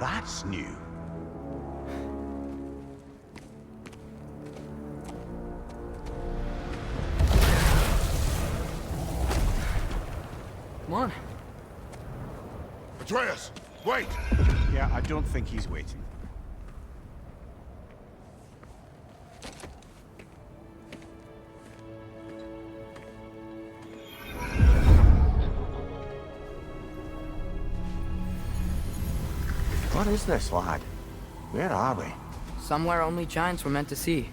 That's new. Come on. Atreus, wait! Yeah, I don't think he's waiting. What is this, lad? Where are we? Somewhere only giants were meant to see.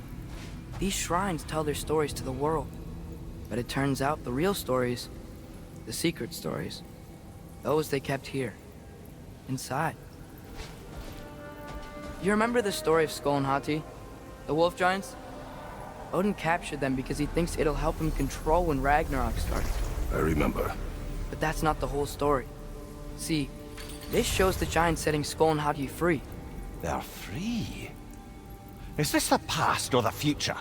These shrines tell their stories to the world. But it turns out the real stories, the secret stories, those they kept here, inside. You remember the story of Skull and Hati, the wolf giants? Odin captured them because he thinks it'll help him control when Ragnarok starts. I remember. But that's not the whole story. See, this shows the giants setting Skull and Hati free. They're free. Is this the past or the future?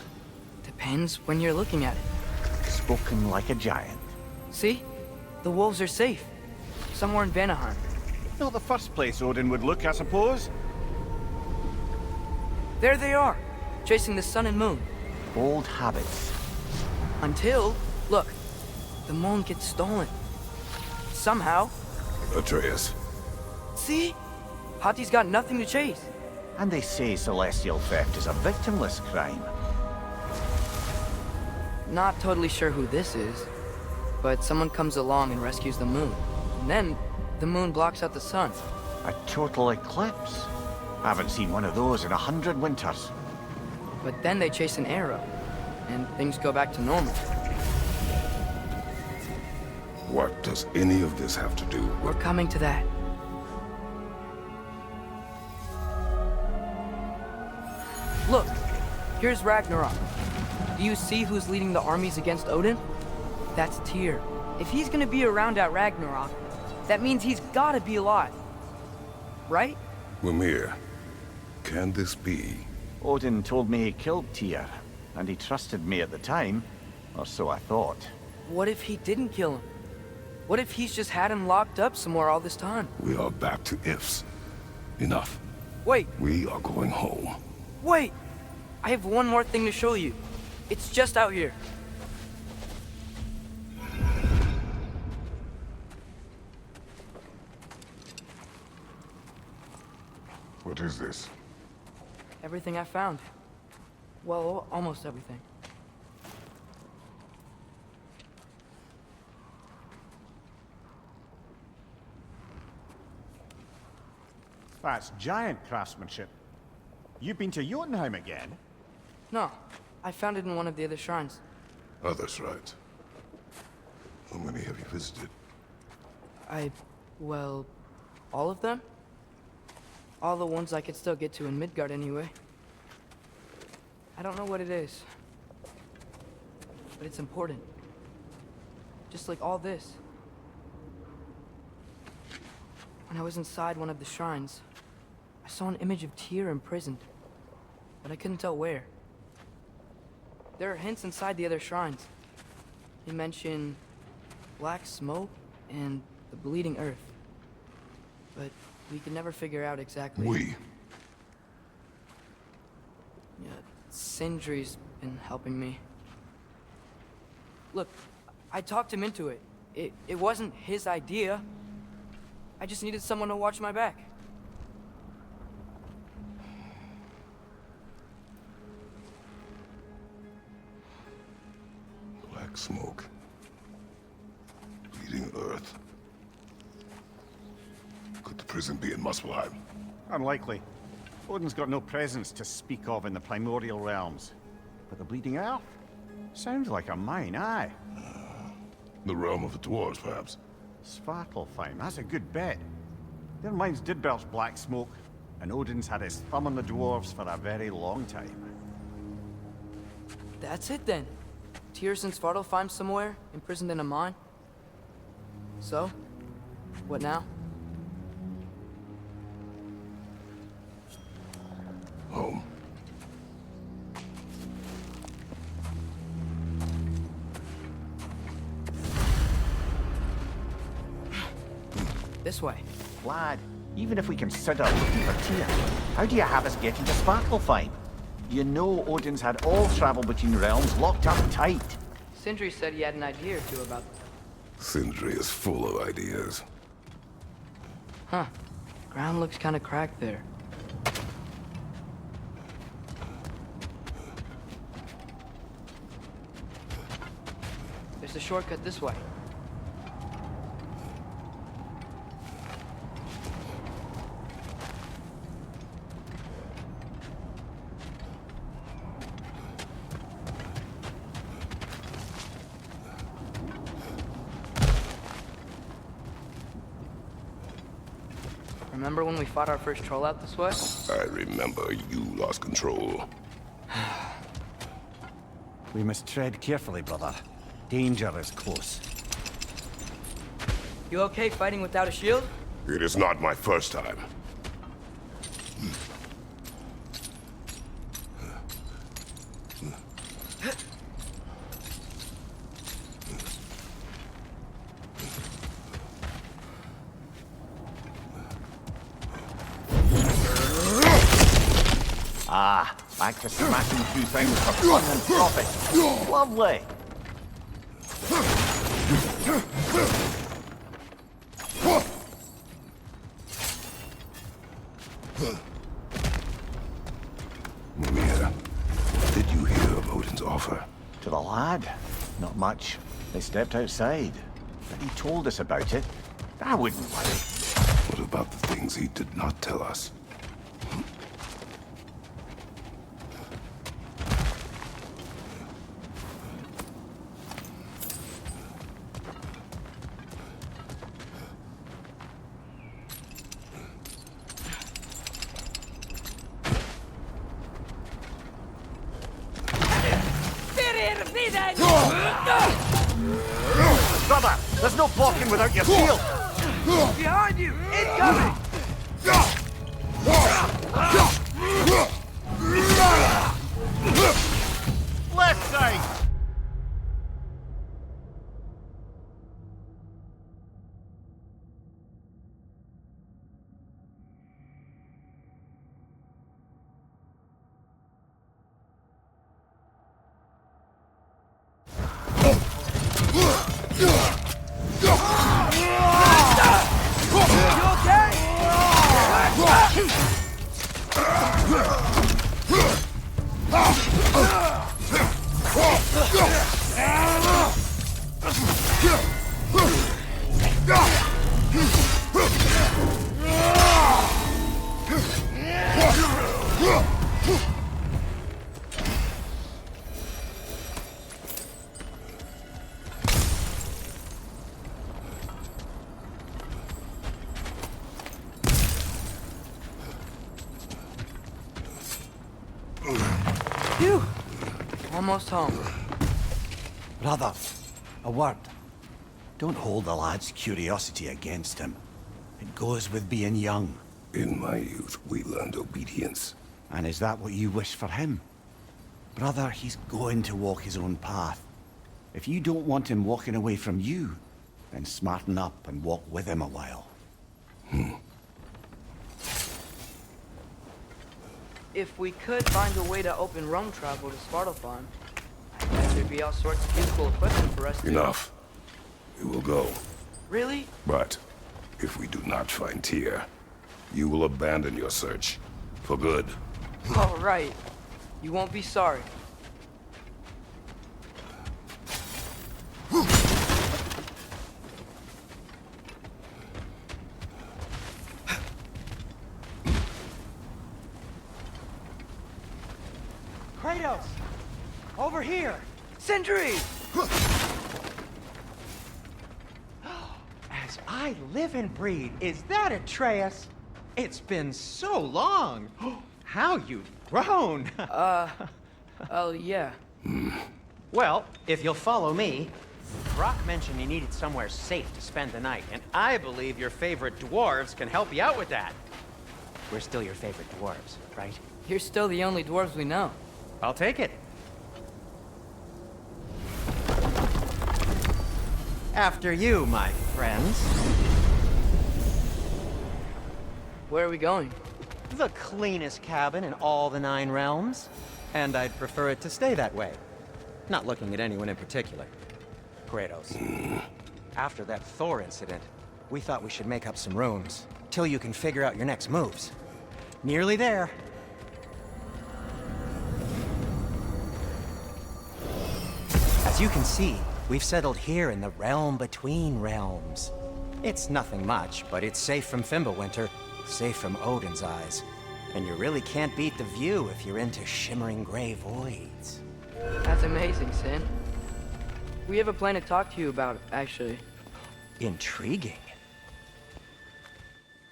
Depends when you're looking at it. Spoken like a giant. See? The wolves are safe. Somewhere in Vanaheim. Not the first place Odin would look, I suppose. There they are, chasing the sun and moon. Old habits. Until, look, the moon gets stolen. Somehow. Atreus. See? Hati's got nothing to chase. And they say celestial theft is a victimless crime. Not totally sure who this is, but someone comes along and rescues the moon. And then, the moon blocks out the sun. A total eclipse. Haven't seen one of those in 100 winters. But then they chase an arrow, and things go back to normal. What does any of this have to do We're with... coming to that. Look, here's Ragnarok. Do you see who's leading the armies against Odin? That's Tyr. If he's gonna be around at Ragnarok, that means he's gotta be alive. Right? Mimir, can this be? Odin told me he killed Tyr, and he trusted me at the time, or so I thought. What if he didn't kill him? What if he's just had him locked up somewhere all this time? We are back to ifs. Enough. Wait, We are going home. wait! I have one more thing to show you. It's just out here. What is this? Everything I found. Well, almost everything. That's giant craftsmanship. You've been to Jotunheim again? No, I found it in one of the other shrines. Others, right? How many have you visited? Well, all of them? All the ones I could still get to in Midgard anyway. I don't know what it is, but it's important. Just like all this. When I was inside one of the shrines, I saw an image of Tyr imprisoned, but I couldn't tell where. There are hints inside the other shrines. They mention black smoke and the bleeding earth, but we could never figure out exactly. Yeah, Sindri's been helping me. Look, I talked him into it. It wasn't his idea. I just needed someone to watch my back. Black smoke. Bleeding earth. Could the prison be in Muspelheim? Unlikely. Odin's got no presence to speak of in the primordial realms. But the Bleeding Earth? Sounds like a mine, aye. The realm of the dwarves, perhaps. Svartalfheim, that's a good bet. Their mines did belch black smoke, and Odin's had his thumb on the dwarves for a very long time. That's it then. Tyr's in Svartalfheim somewhere, imprisoned in a mine. So, what now? Home. This way. Lad, Even if we consider looking for Tyr, how do you have us getting to Svartalfheim? You know Odin's had all travel between realms locked up tight. Sindri said he had an idea or two about that. Sindri is full of ideas. Huh. Ground looks kind of cracked there. There's a shortcut this way. Remember when we fought our first troll out this way? I remember you lost control. We must tread carefully, brother. Danger is close. You okay fighting without a shield? It is not my first time. Ah, back to smashing through things for fun and profit. Lovely. Mimir, what did you hear of Odin's offer? To the lad? Not much. They stepped outside. But he told us about it. I wouldn't worry. What about the things he did not tell us? Brother, there's no blocking without your shield! Behind you! Incoming! Left side! Phew! Almost home. Brother, a word. Don't hold the lad's curiosity against him. It goes with being young. In my youth, we learned obedience. And is that what you wish for him? Brother, he's going to walk his own path. If you don't want him walking away from you, then smarten up and walk with him a while. If we could find a way to open roam travel to Svartalfheim, I bet there'd be all sorts of useful equipment for us to... Enough. We will go. Really? But if we do not find Tyr, you will abandon your search. For good. All right. You won't be sorry. Kratos! Over here! Sindri! As I live and breathe, is that Atreus? It's been so long! How you've grown! Oh, yeah. Well, if you'll follow me, Brock mentioned he needed somewhere safe to spend the night, and I believe your favorite dwarves can help you out with that. We're still your favorite dwarves, right? You're still the only dwarves we know. I'll take it. After you, my friends. Where are we going? The cleanest cabin in all the 9 realms. And I'd prefer it to stay that way. Not looking at anyone in particular. Kratos. After that Thor incident, we thought we should make up some rooms, till you can figure out your next moves. Nearly there. As you can see, we've settled here in the realm between realms. It's nothing much, but it's safe from Fimbulwinter, safe from Odin's eyes. And you really can't beat the view if you're into shimmering gray voids. That's amazing, Sin. We have a plan to talk to you about, actually. Intriguing.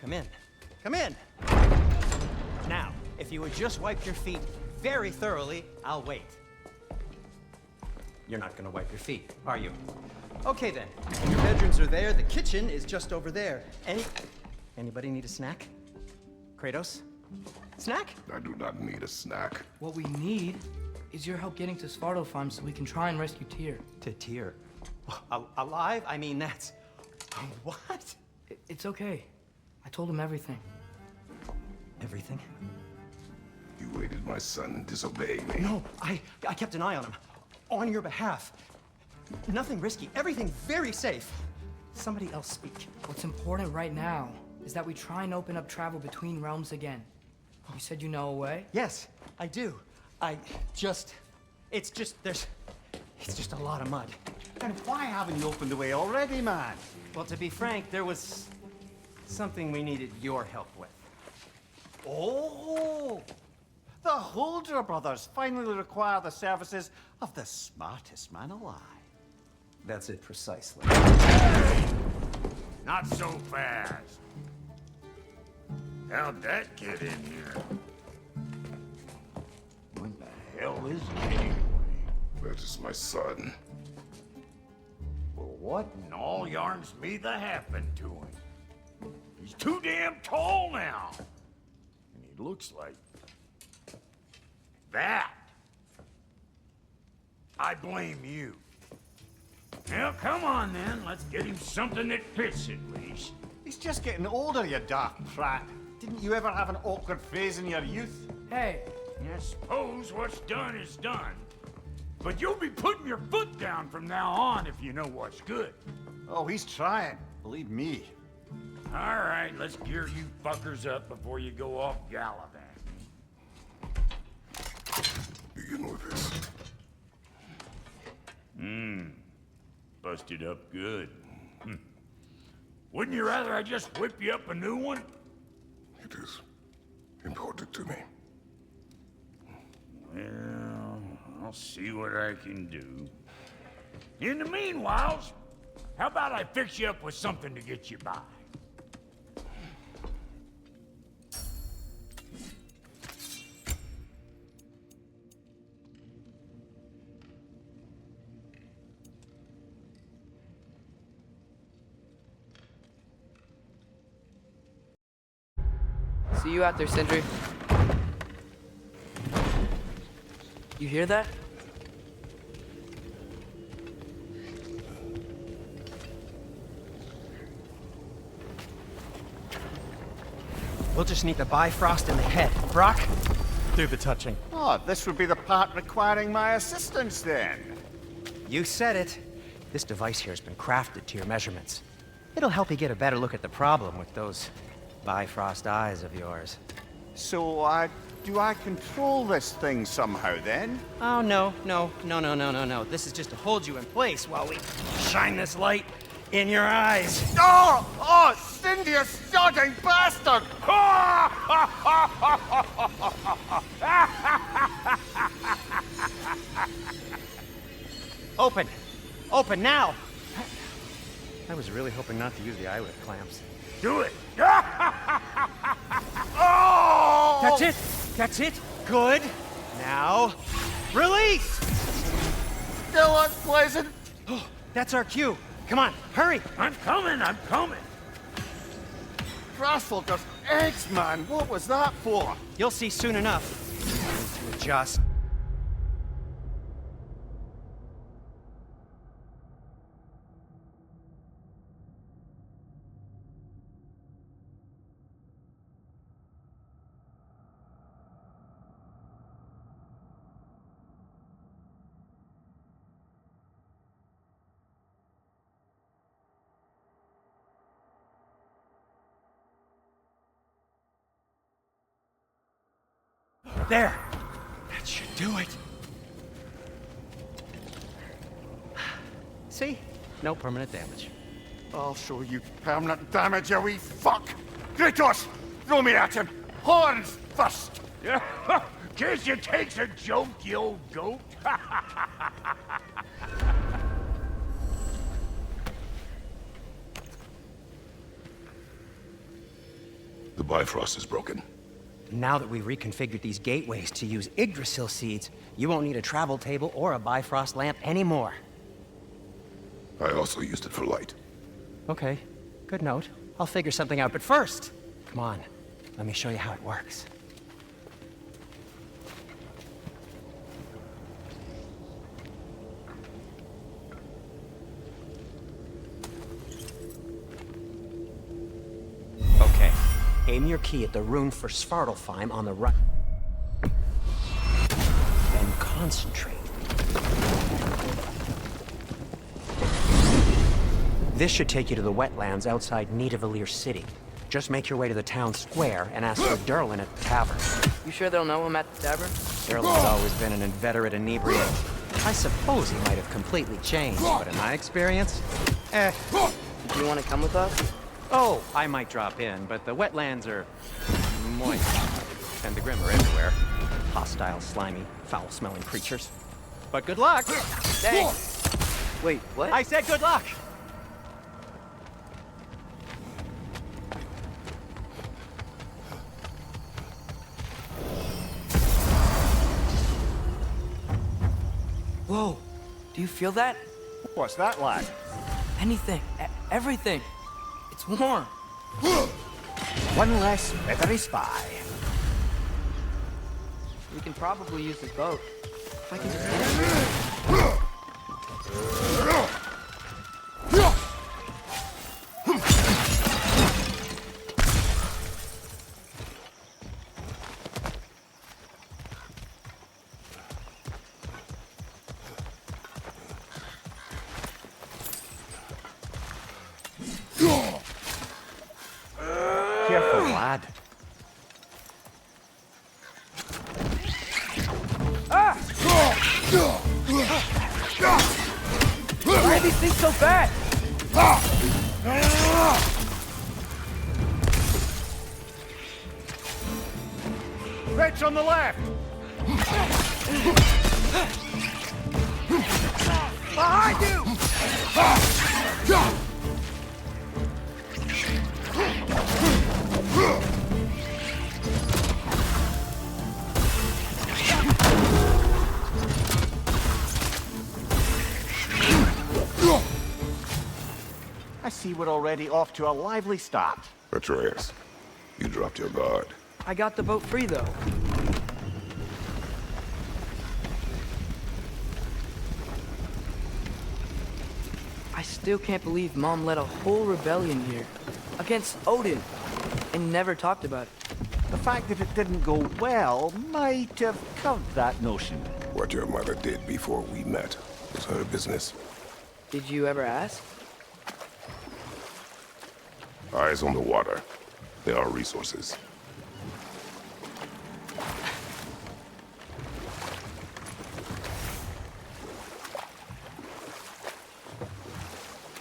Come in. Come in! Now, if you would just wipe your feet very thoroughly, I'll wait. You're not gonna wipe your feet, are you? Okay then. Your bedrooms are there, the kitchen is just over there. Anybody need a snack? Kratos? Snack? I do not need a snack. What we need is your help getting to Svartalfheim so we can try and rescue Tyr. To Tyr? Alive? I mean, that's... What? It's okay. I told him everything. Everything? You aided my son in disobeying me. No, I kept an eye on him. On your behalf. Nothing risky. Everything very safe. Somebody else speak. What's important right now is that we try and open up travel between realms again. You said you know a way? Yes, I do. It's just a lot of mud. And why haven't you opened the way already, man? Well, to be frank, there was something we needed your help with. Oh! The Holder brothers finally require the services of the smartest man alive. That's it precisely. Not so fast. How'd that get in here? What the hell is it anyway? That is my son. Well, what in all yarns me that happened to him? He's too damn tall now. And he looks like... that. I blame you. Well, come on then. Let's get him something that fits at least. He's just getting older, you daft prat. Didn't you ever have an awkward phase in your youth? Hey, I suppose what's done is done. But you'll be putting your foot down from now on if you know what's good. Oh, he's trying. Believe me. All right, let's gear you fuckers up before you go off gallivanting. Begin with this. Busted up good. Wouldn't you rather I just whip you up a new one? It is important to me. Well, I'll see what I can do. In the meanwhile, how about I fix you up with something to get you by? see you out there, Sindri. You hear that? We'll just need the Bifrost in the head. Brock, do the touching. Oh, this would be the part requiring my assistance then. You said it. This device here has been crafted to your measurements. It'll help you get a better look at the problem with those Bifrost eyes of yours. So, do I control this thing somehow then? Oh, no. This is just to hold you in place while we shine this light in your eyes. Oh! Oh, Cindy, you sodding bastard! Open! Open now! I was really hoping not to use the eyelid clamps. Do it! Oh! That's it! That's it! Good! Now, release! Still unpleasant. Oh, that's our cue. Come on, hurry! I'm coming! Grasshoppers, eggs, man. What was that for? You'll see soon enough. I need to adjust. There! That should do it. See? No permanent damage. I'll show you permanent damage, you wee fuck! Kratos! Throw me at him! Horns first! Yeah, case you takes a joke, you old goat! The Bifrost is broken. Now that we've reconfigured these gateways to use Yggdrasil seeds, you won't need a travel table or a Bifrost lamp anymore. I also used it for light. Okay, good note. I'll figure something out, but first, come on, let me show you how it works. Okay, aim your key at the rune for Svartalfheim on the right. Then concentrate. This should take you to the wetlands outside Nidavellir City. Just make your way to the town square and ask for Derlin at the tavern. You sure they'll know him at the tavern? Derlin's always been an inveterate inebriate. I suppose he might have completely changed, but in my experience, Do you want to come with us? Oh, I might drop in, but the wetlands are moist. And the Grim are everywhere. Hostile, slimy, foul-smelling creatures. But good luck! Thanks. Wait, what? I said good luck! Whoa, do you feel that? What's that like? Anything, everything. It's warm. One less feathery spy. We can probably use the boat. If I can just get it. Careful, lad. Why are these things so bad? Wretch on the left! Behind you! I see we're already off to a lively start. Atreus, you dropped your guard. I got the boat free, though. I still can't believe Mom led a whole rebellion here. Against Odin. And never talked about it. The fact that it didn't go well might have covered that notion. What your mother did before we met is her business. Did you ever ask? Eyes on the water. There are resources.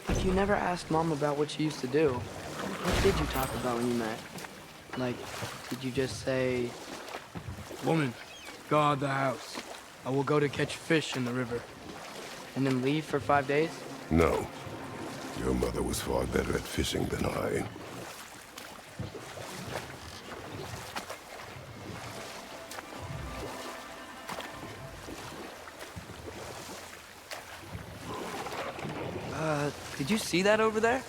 If you never asked Mom about what she used to do, what did you talk about when you met? Like, did you just say, "Woman, guard the house. I will go to catch fish in the river," and then leave for 5 days? No. Your mother was far better at fishing than I. Did you see that over there?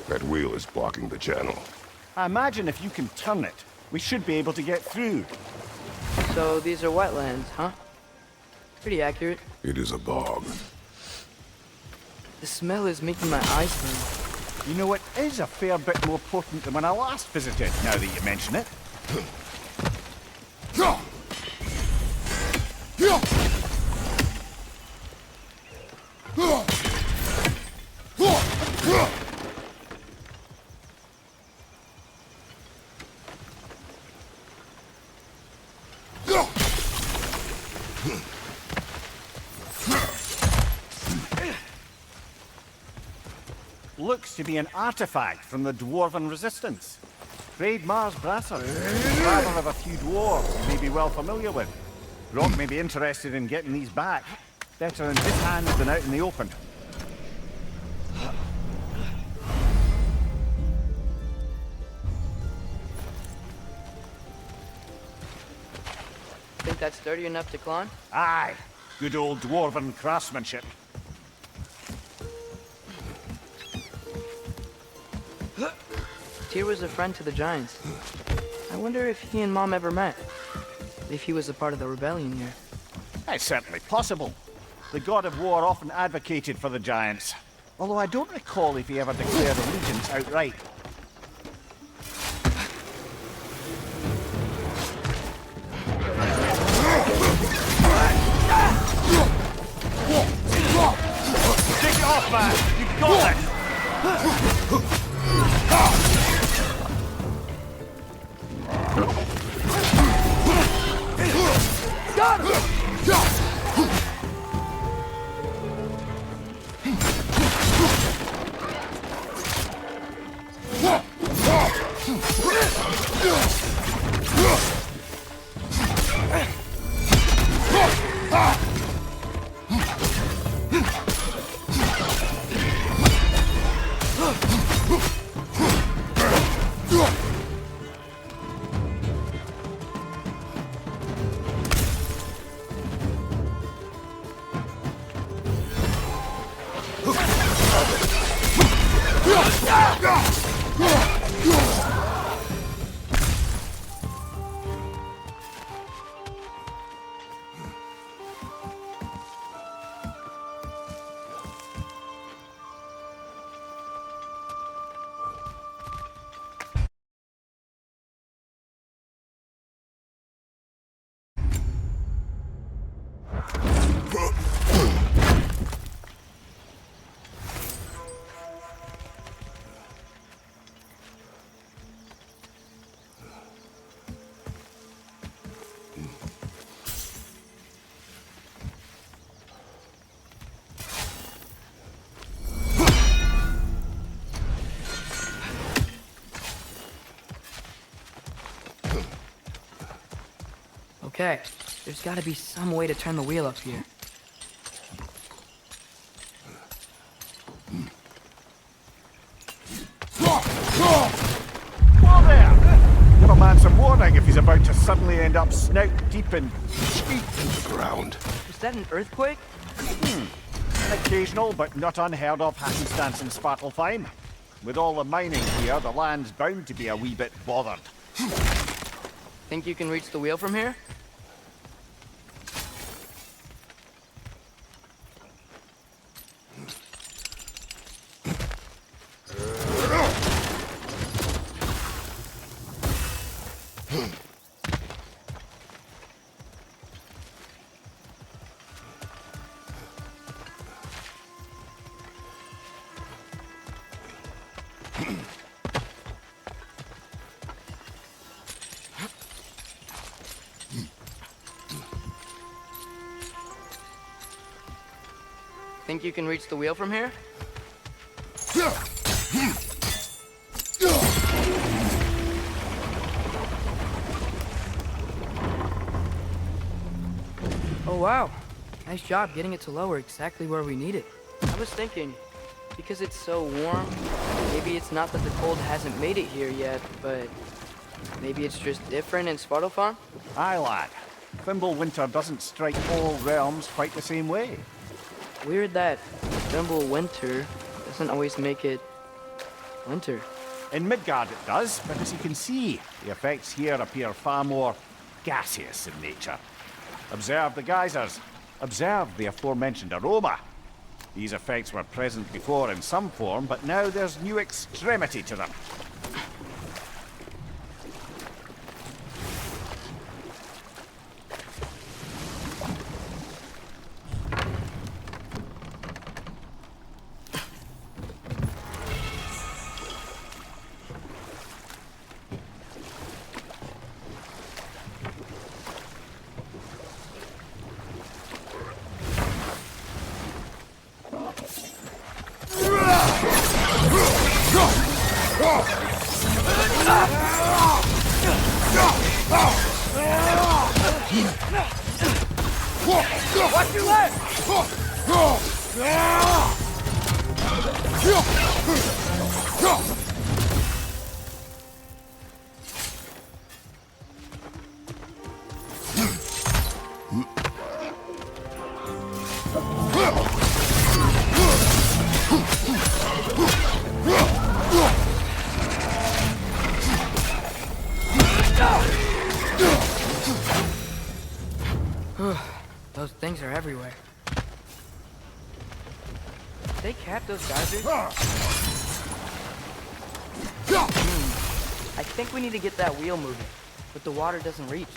That wheel is blocking the channel. I imagine if you can turn it, we should be able to get through. So these are wetlands, huh? Pretty accurate. It is a bog. The smell is making my eyes burn. You know, it is a fair bit more potent than when I last visited, now that you mention it. Looks to be an artifact from the Dwarven Resistance. Trade Mars Brasser, father of a few dwarves you may be well familiar with. Rock may be interested in getting these back. Better in his hands than out in the open. Think that's sturdy enough to climb? Aye, good old Dwarven craftsmanship. Tyr was a friend to the Giants. I wonder if he and Mom ever met. If he was a part of the rebellion here. It's certainly possible. The god of war often advocated for the Giants. Although I don't recall if he ever declared allegiance outright. Take it off, man! You've got it! Got him! Okay, there's gotta be some way to turn the wheel up here. Whoa there! Give a man some warning if he's about to suddenly end up snout deep in sheep. The ground. Was that an earthquake? An occasional but not unheard of happenstance in Svartalfheim. With all the mining here, the land's bound to be a wee bit bothered. Think you can reach the wheel from here? Think you can reach the wheel from here? Oh wow, nice job getting it to lower exactly where we need it. I was thinking, because it's so warm, maybe it's not that the cold hasn't made it here yet, but maybe it's just different in Svartalfheim? Aye, lad. Winter doesn't strike all realms quite the same way. Weird that Winter doesn't always make it winter. In Midgard it does, but as you can see, the effects here appear far more gaseous in nature. Observe the geysers. Observe the aforementioned aroma. These effects were present before in some form, but now there's new extremity to them. Watch your left! Those things are everywhere. Did they cap those geysers? I think we need to get that wheel moving, but the water doesn't reach.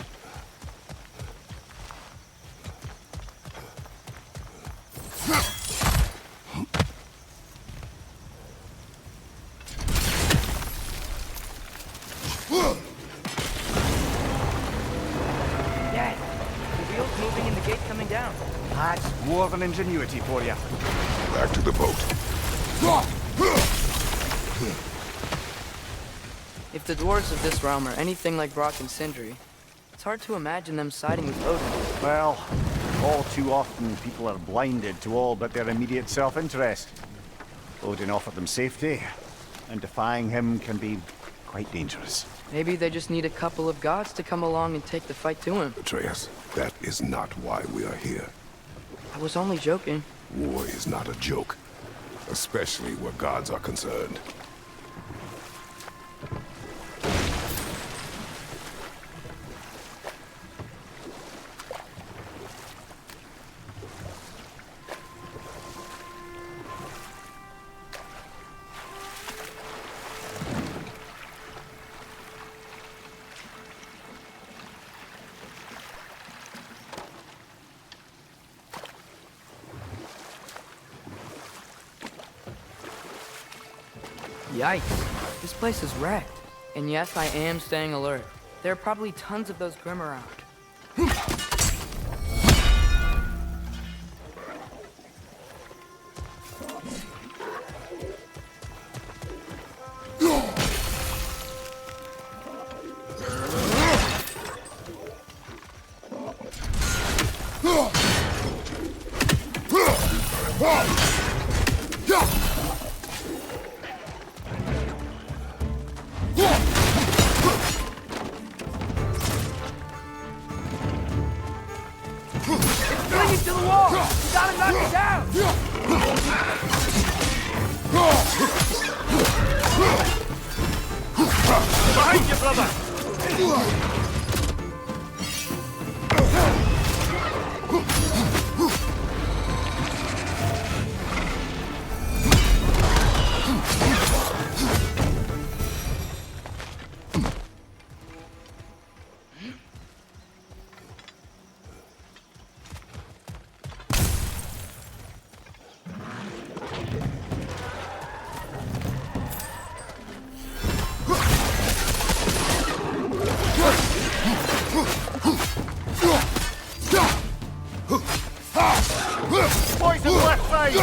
Dad, the wheel's moving and the gate coming down. That's dwarven ingenuity for you. Back to the boat. If the dwarves of this realm are anything like Brock and Sindri, it's hard to imagine them siding with Odin. Well, all too often people are blinded to all but their immediate self-interest. Odin offered them safety, and defying him can be quite dangerous. Maybe they just need a couple of gods to come along and take the fight to him. Atreus, that is not why we are here. I was only joking. War is not a joke, especially where gods are concerned. Yikes. This place is wrecked. And yes, I am staying alert. There are probably tons of those Grim around. Bring it to the wall! You gotta knock it down! Behind you, brother! Poison left side!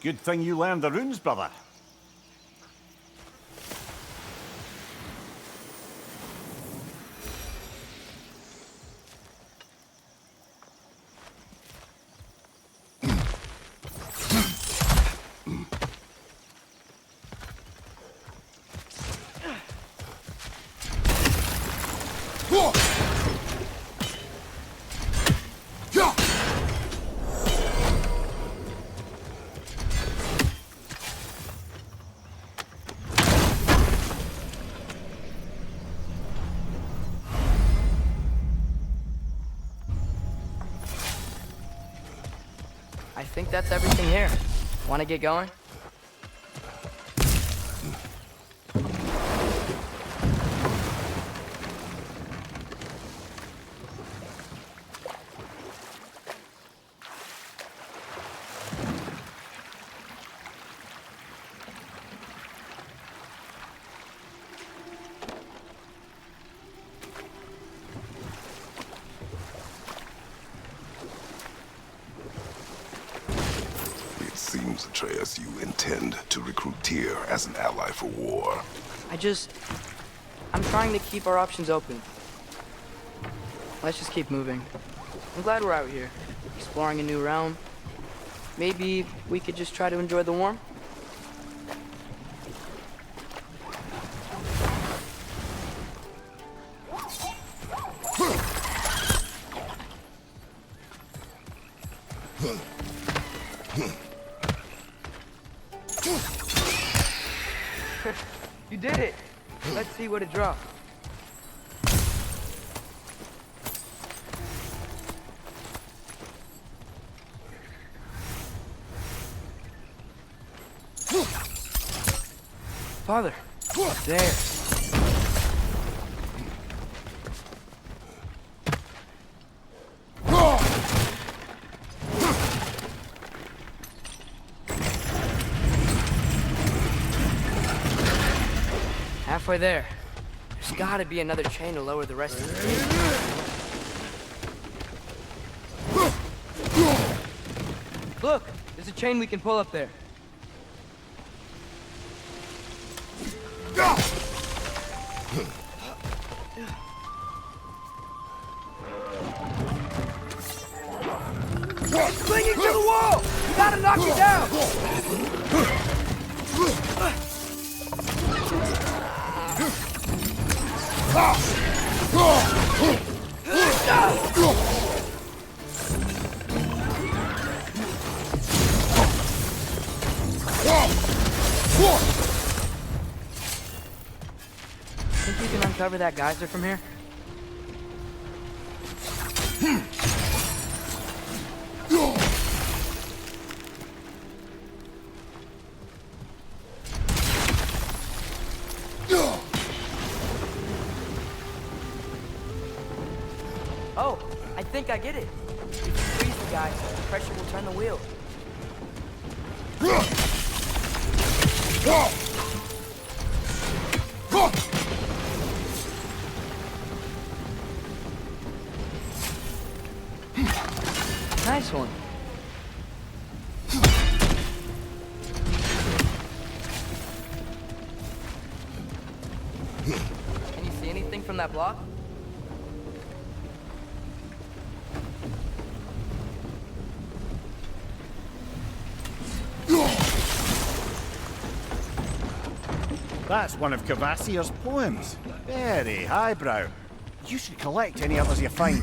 Good thing you learned the runes, brother. I think that's everything here. Want to get going? It seems, Atreus, you intend to recruit Tyr as an ally for war. I'm trying to keep our options open. Let's just keep moving. I'm glad we're out here, exploring a new realm. Maybe we could just try to enjoy the warmth? You did it! Let's see what it drops. Father, there. Halfway there. There's gotta be another chain to lower the rest of the chain. Look, there's a chain we can pull up there. It's clinging to the wall! You gotta knock it down! Think you can uncover that geyser from here? Oh, I think I get it. If you freeze the guy, the pressure will turn the wheel. Nice one. Can you see anything from that block? That's one of Cavassier's poems. Very highbrow. You should collect any others you find.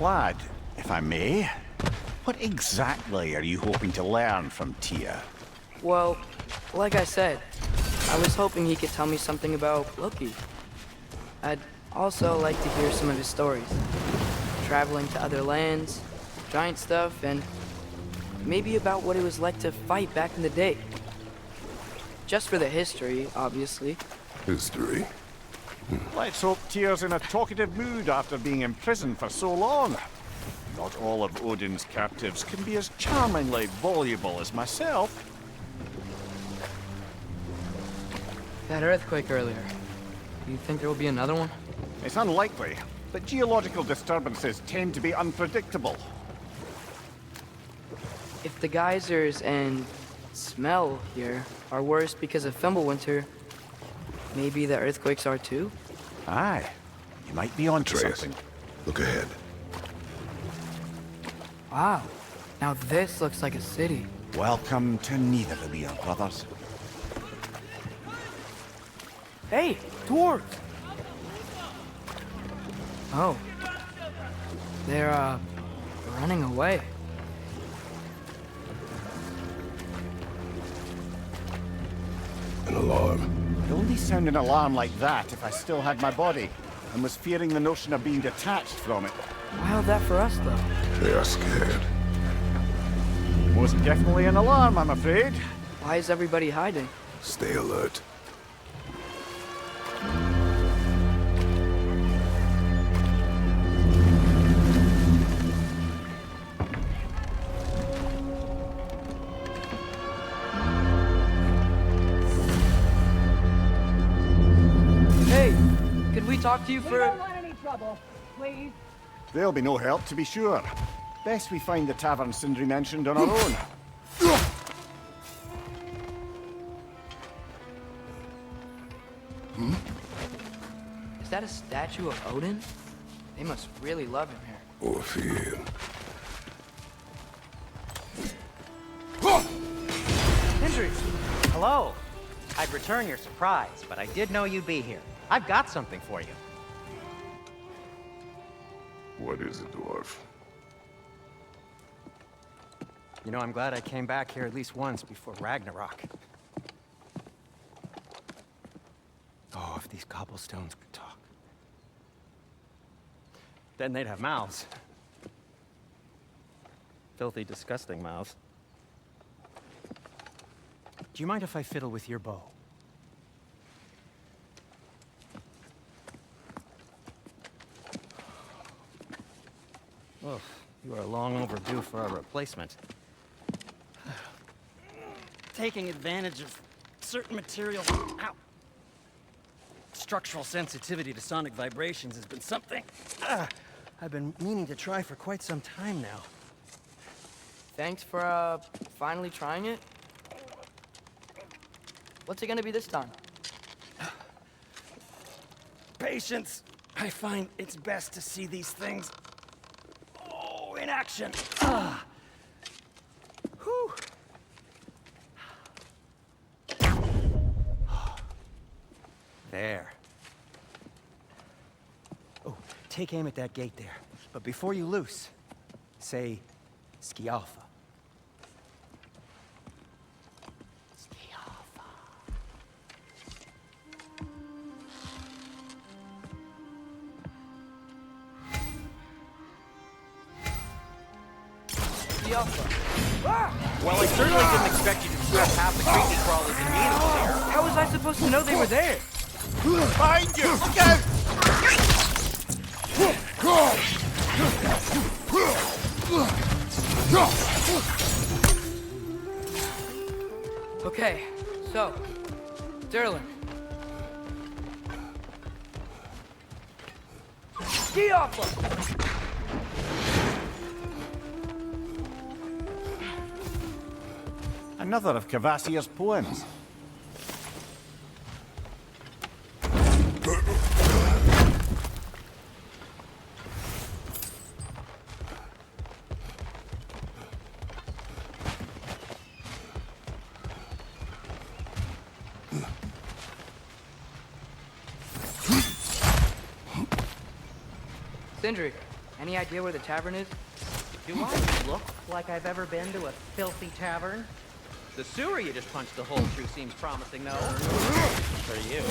Lad, if I may, what exactly are you hoping to learn from Tyr? Well, like I said, I was hoping he could tell me something about Loki. I'd also like to hear some of his stories. Traveling to other lands, giant stuff, and maybe about what it was like to fight back in the day. Just for the history, obviously. History? Let's hope Tyr's in a talkative mood after being imprisoned for so long. Not all of Odin's captives can be as charmingly voluble as myself. That earthquake earlier. Do you think there will be another one? It's unlikely, but geological disturbances tend to be unpredictable. If the geysers and smell here are worse because of Fimbulwinter, maybe the earthquakes are too? Aye, you might be onto Atreus, something. look ahead. Wow. Now this looks like a city. Welcome to Nidavellir, brothers. Hey, dwarves! Oh. They're, running away. An alarm. I'd only sound an alarm like that if I still had my body, and was fearing the notion of being detached from it. Wild that for us, though. They are scared. Most definitely an alarm, I'm afraid. Why is everybody hiding? Stay alert. Hey, could we talk to you We for... don't want any trouble, please. There'll be no help, to be sure. Best we find the tavern Sindri mentioned on our own. Is that a statue of Odin? They must really love him here. Or fear. Hendry! Hello. I'd return your surprise, but I did know you'd be here. I've got something for you. What is it, dwarf? You know, I'm glad I came back here at least once before Ragnarok. Oh, if these cobblestones could talk. Then they'd have mouths. Filthy, disgusting mouths. Do you mind if I fiddle with your bow? Oh, you are long overdue for a replacement. Taking advantage of certain materials. Ow. Structural sensitivity to sonic vibrations has been something I've been meaning to try for quite some time now. Thanks for, finally trying it. What's it gonna be this time? Patience. I find it's best to see these things in action. Whew. There. Oh, take aim at that gate there. But before you loose, say Skialfa. Skialfa. Well, I certainly didn't expect you to discuss half the creepy crawlers in needles here. How was I supposed to know they were there? Behind you! Look out! Okay, so, Derlin. Ski off! Another of Kvasir's poems. Sindri, any idea where the tavern is? Do I look like I've ever been to a filthy tavern? The sewer you just punched a hole through seems promising, though. For you.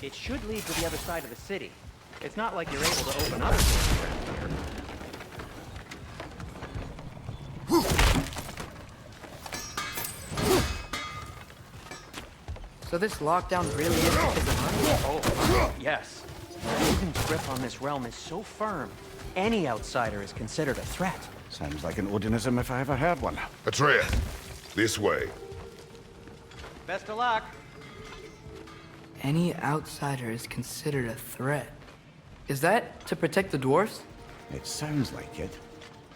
It should lead to the other side of the city. It's not like you're able to open other doors around here. So this lockdown really is because of money? Oh, yes. Odin's grip on this realm is so firm, any outsider is considered a threat. Sounds like an Odinism if I ever heard one. Atreus, this way. Best of luck. Any outsider is considered a threat. Is that to protect the dwarfs? It sounds like it.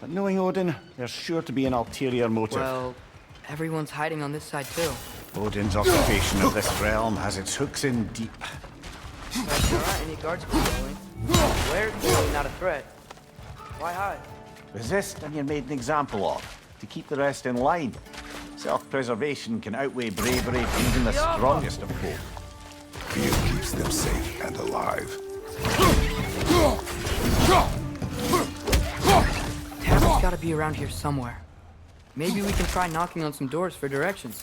But knowing Odin, there's sure to be an ulterior motive. Well, everyone's hiding on this side too. Odin's occupation of this realm has its hooks in deep. But there aren't any guards patrolling. We're clearly not a threat. Why hide? Resist and you're made an example of, to keep the rest in line. Self-preservation can outweigh bravery for even the strongest of folk. Fear keeps them safe and alive. Tavern's gotta be around here somewhere. Maybe we can try knocking on some doors for directions.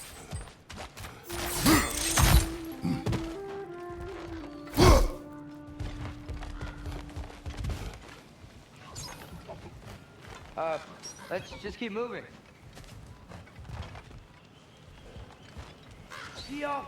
Let's just keep moving. See y'all.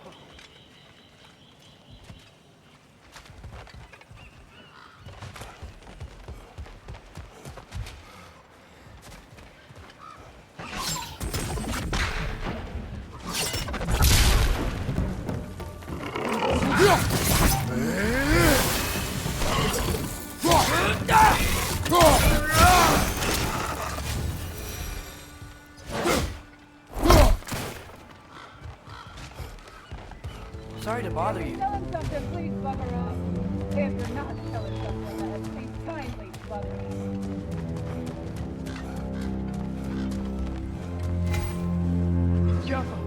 Sorry to bother you. Tell him something, please, Buckaroo. If you're not telling something, please kindly bother me. Careful.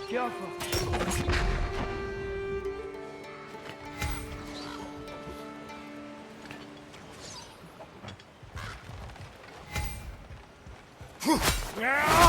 Careful. Yeah!